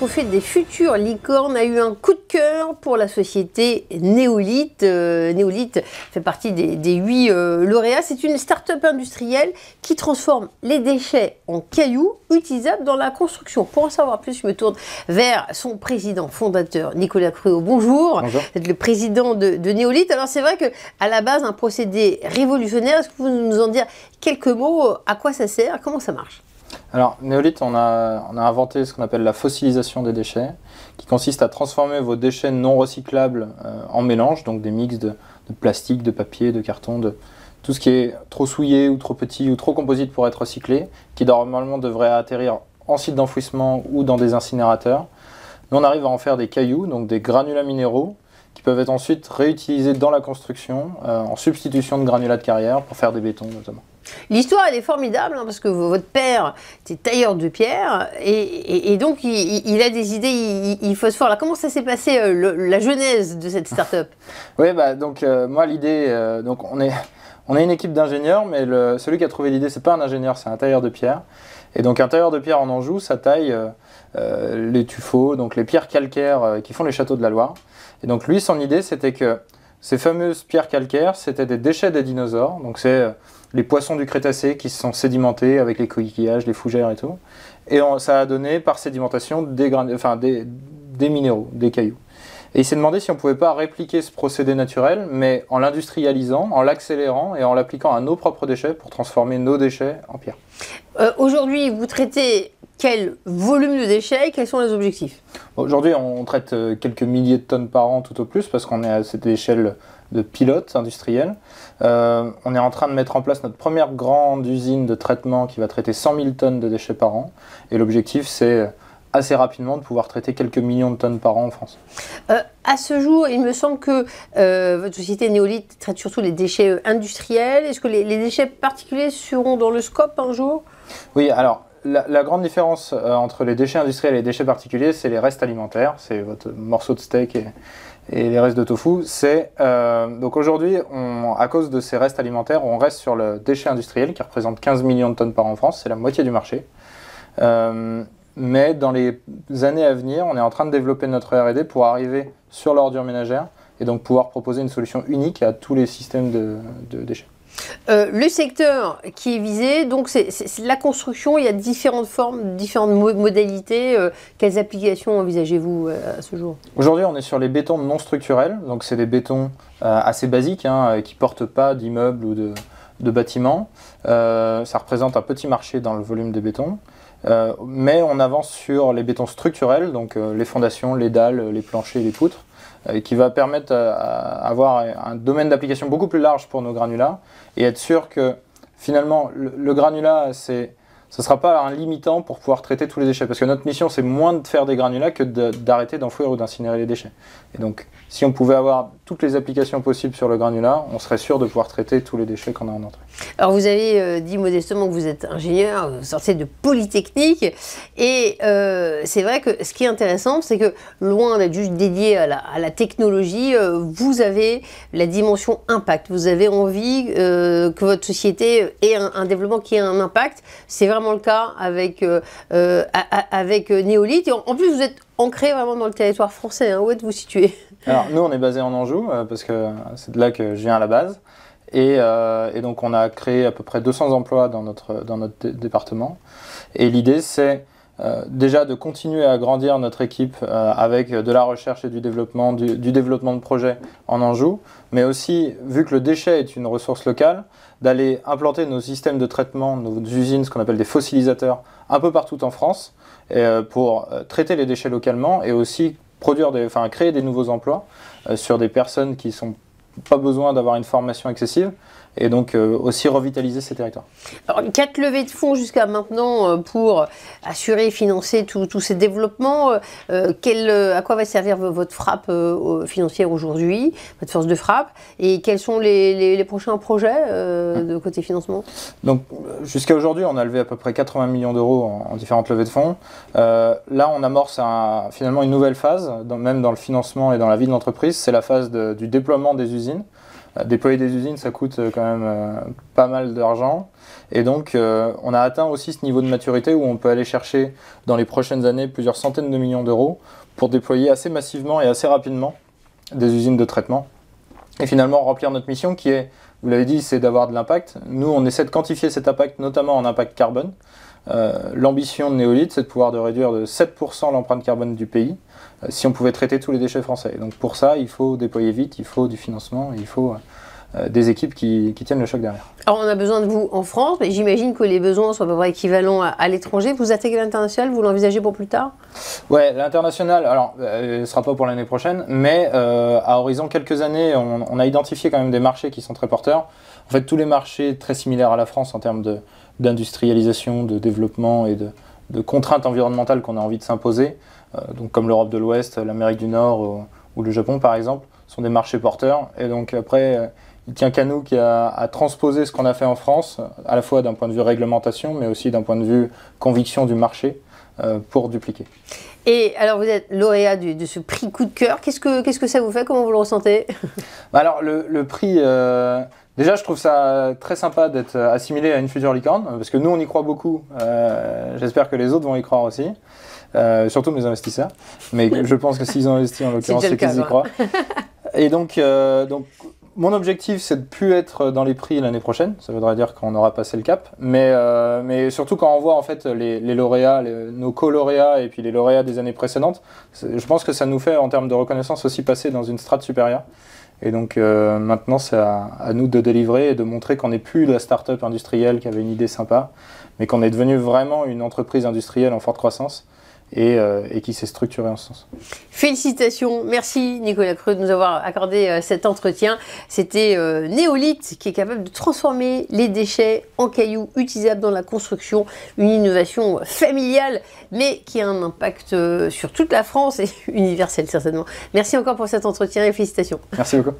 trophée des futures licornes a eu un coup de cœur pour la société Néolith. Néolith fait partie des 8 lauréats. C'est une start-up industrielle qui transforme les déchets en cailloux utilisables dans la construction. Pour en savoir plus, je me tourne vers son président fondateur, Nicolas Cruau. Bonjour. Bonjour. Vous êtes le président de Néolith. Alors c'est vrai qu'à la base, un procédé révolutionnaire. Est-ce que vous pouvez nous en dire quelques mots? À quoi ça sert? Comment ça marche? Alors, Néolith, on a inventé ce qu'on appelle la fossilisation des déchets, qui consiste à transformer vos déchets non recyclables en mélange, donc des mix de plastique, de papier, de carton, de tout ce qui est trop souillé ou trop petit ou trop composite pour être recyclé, qui normalement devrait atterrir en site d'enfouissement ou dans des incinérateurs. Nous, on arrive à en faire des cailloux, donc des granulats minéraux, qui peuvent être ensuite réutilisés dans la construction, en substitution de granulats de carrière, pour faire des bétons notamment. L'histoire, elle est formidable, hein, parce que votre père était tailleur de pierre, et donc il a des idées, il phosphore. Alors comment ça s'est passé, la genèse de cette start-up? Oui, donc moi l'idée, donc on est une équipe d'ingénieurs, mais celui qui a trouvé l'idée, c'est pas un ingénieur, c'est un tailleur de pierre. Et donc un tailleur de pierre en Anjou, ça taille les tuffeaux, donc les pierres calcaires qui font les châteaux de la Loire. Et donc lui, son idée, c'était que ces fameuses pierres calcaires, c'était des déchets des dinosaures, donc c'est les poissons du Crétacé qui se sont sédimentés avec les coquillages, les fougères et tout. Et ça a donné par sédimentation des minéraux, des cailloux. Et il s'est demandé si on ne pouvait pas répliquer ce procédé naturel, mais en l'industrialisant, en l'accélérant et en l'appliquant à nos propres déchets pour transformer nos déchets en pierre. Aujourd'hui, vous traitez quel volume de déchets? Quels sont les objectifs? Aujourd'hui, on traite quelques milliers de tonnes par an tout au plus, parce qu'on est à cette échelle de pilote industriel. On est en train de mettre en place notre première grande usine de traitement qui va traiter 100 000 tonnes de déchets par an. Et l'objectif, c'est assez rapidement de pouvoir traiter quelques millions de tonnes par an en France. À ce jour, il me semble que votre société Néolith traite surtout les déchets industriels. Est-ce que les déchets particuliers seront dans le scope un jour? Oui, alors la grande différence entre les déchets industriels et les déchets particuliers, c'est les restes alimentaires. C'est votre morceau de steak et les restes de tofu. Donc aujourd'hui, à cause de ces restes alimentaires, on reste sur le déchet industriel qui représente 15 millions de tonnes par an en France. C'est la moitié du marché. Mais dans les années à venir, on est en train de développer notre R&D pour arriver sur l'ordure ménagère et donc pouvoir proposer une solution unique à tous les systèmes de déchets. Le secteur qui est visé, donc c'est la construction. Il y a différentes formes, différentes modalités. Quelles applications envisagez-vous à ce jour? Aujourd'hui, on est sur les bétons non structurels. Donc c'est des bétons assez basiques, qui ne portent pas d'immeubles ou de bâtiments. Ça représente un petit marché dans le volume des bétons. Mais on avance sur les bétons structurels, donc les fondations, les dalles, les planchers et les poutres, qui va permettre d'avoir un domaine d'application beaucoup plus large pour nos granulats et être sûr que finalement le granulat, ce ne sera pas un limitant pour pouvoir traiter tous les déchets. Parce que notre mission, c'est moins de faire des granulats que d'arrêter d'enfouir ou d'incinérer les déchets. Et donc, si on pouvait avoir toutes les applications possibles sur le granulat, on serait sûr de pouvoir traiter tous les déchets qu'on a en entrée. Alors, vous avez dit modestement que vous êtes ingénieur, vous sortez de Polytechnique. Et c'est vrai que ce qui est intéressant, c'est que loin d'être juste dédié à la technologie, vous avez la dimension impact. Vous avez envie que votre société ait un développement qui ait un impact. C'est vraiment le cas avec Néolith. Et en plus, vous êtes ancré vraiment dans le territoire français. Où êtes-vous situé? Alors, nous, on est basé en Anjou, parce que c'est de là que je viens à la base. Et donc, on a créé à peu près 200 emplois dans notre département. Et l'idée, c'est déjà de continuer à grandir notre équipe avec de la recherche et du développement de projets en Anjou, mais aussi, vu que le déchet est une ressource locale, d'aller implanter nos systèmes de traitement, nos usines, ce qu'on appelle des fossilisateurs, un peu partout en France, pour traiter les déchets localement et aussi créer des nouveaux emplois sur des personnes qui n'ont pas besoin d'avoir une formation excessive et donc aussi revitaliser ces territoires. Alors, 4 levées de fonds jusqu'à maintenant pour assurer et financer tous ces développements. À quoi va servir votre frappe financière aujourd'hui, votre force de frappe, et quels sont les prochains projets de côté financement? Donc, jusqu'à aujourd'hui, on a levé à peu près 80 millions d'euros en différentes levées de fonds. Là, on amorce finalement une nouvelle phase, même dans le financement et dans la vie de l'entreprise. C'est la phase du déploiement des usines. Déployer des usines, ça coûte quand même pas mal d'argent. Et donc, on a atteint aussi ce niveau de maturité où on peut aller chercher dans les prochaines années plusieurs centaines de millions d'euros pour déployer assez massivement et assez rapidement des usines de traitement. Et finalement, remplir notre mission qui est, vous l'avez dit, c'est d'avoir de l'impact. Nous, on essaie de quantifier cet impact, notamment en impact carbone. L'ambition de Néolith, c'est de pouvoir réduire de 7% l'empreinte carbone du pays si on pouvait traiter tous les déchets français. Et donc pour ça, il faut déployer vite, il faut du financement, il faut des équipes qui tiennent le choc derrière. Alors on a besoin de vous en France, mais j'imagine que les besoins sont à peu près équivalents à l'étranger. Vous attaquez l'international, vous l'envisagez pour plus tard? Ouais, l'international, alors ce ne sera pas pour l'année prochaine, mais à horizon quelques années, on a identifié quand même des marchés qui sont très porteurs. En fait, tous les marchés très similaires à la France en termes d'industrialisation, de développement et de contraintes environnementales qu'on a envie de s'imposer, donc comme l'Europe de l'Ouest, l'Amérique du Nord ou le Japon par exemple, sont des marchés porteurs. Et donc après, il tient qu'à nous à transposer ce qu'on a fait en France, à la fois d'un point de vue réglementation, mais aussi d'un point de vue conviction du marché, pour dupliquer. Et alors vous êtes lauréat de ce prix coup de cœur. Qu'est-ce que ça vous fait? Comment vous le ressentez? Alors le prix... Déjà, je trouve ça très sympa d'être assimilé à une future licorne, parce que nous, on y croit beaucoup. J'espère que les autres vont y croire aussi, surtout mes investisseurs. Mais je pense que s'ils ont investi, en l'occurrence, c'est qu'ils y croient. Et donc, mon objectif, c'est de ne plus être dans les prix l'année prochaine. Ça voudrait dire qu'on aura passé le cap. Mais surtout quand on voit en fait les lauréats, nos co-lauréats et puis les lauréats des années précédentes, je pense que ça nous fait, en termes de reconnaissance, aussi passer dans une strate supérieure. Et donc maintenant, c'est à nous de délivrer et de montrer qu'on n'est plus la start-up industrielle qui avait une idée sympa, mais qu'on est devenu vraiment une entreprise industrielle en forte croissance et qui s'est structurée en ce sens. Félicitations, merci Nicolas Creux de nous avoir accordé cet entretien. C'était Néolith qui est capable de transformer les déchets en cailloux utilisables dans la construction, une innovation familiale mais qui a un impact sur toute la France et universel certainement. Merci encore pour cet entretien et félicitations. Merci beaucoup.